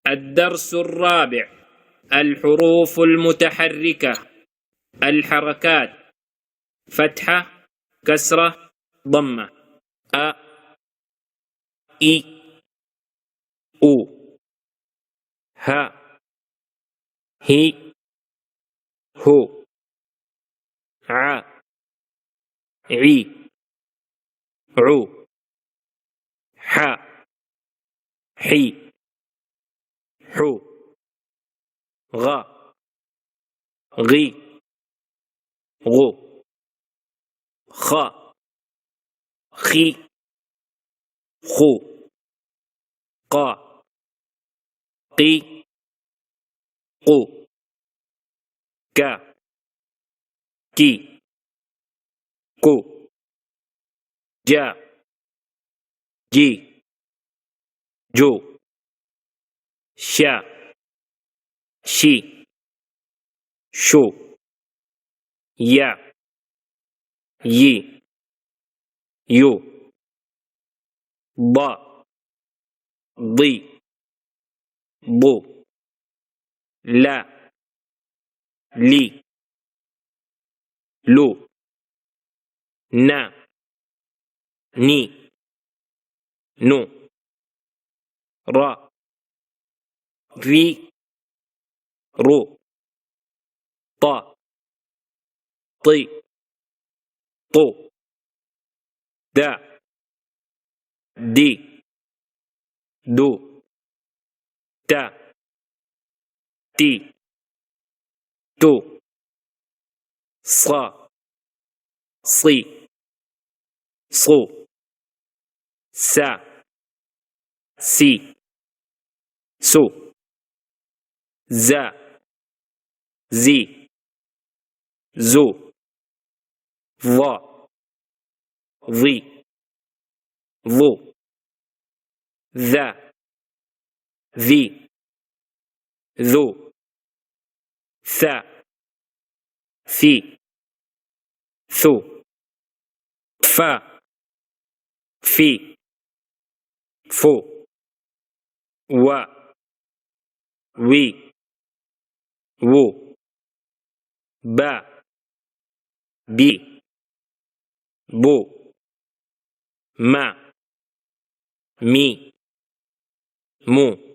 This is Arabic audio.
الدرس الرابع الحروف المتحركة. الحركات: فتحة، كسرة، ضمة. أ، إي، أو، ها، هي، هو، ع، عي، عو، ح، حي، حو، غ، غي، غو، خ، خي، خو، ق، قي، قو، ك، كي، كو، جا، جي، جو، شا، شي، شو، يا، يي، يو، ضا، ضي، ضو، لا، لي، لو، نا، ني، نو، را، ری، رو، طا، طي، طو، دا، دي، دو، تا، تي، تو، صا، صي، صو، سا، سي، سو، زا، زي، زو، ظا، ظي، ظو، ذا، ذي، ذو، ثا، ثي، ثو، فا، في، فو، وا، وي، وو، با، بي، بو، ما، مي، مو،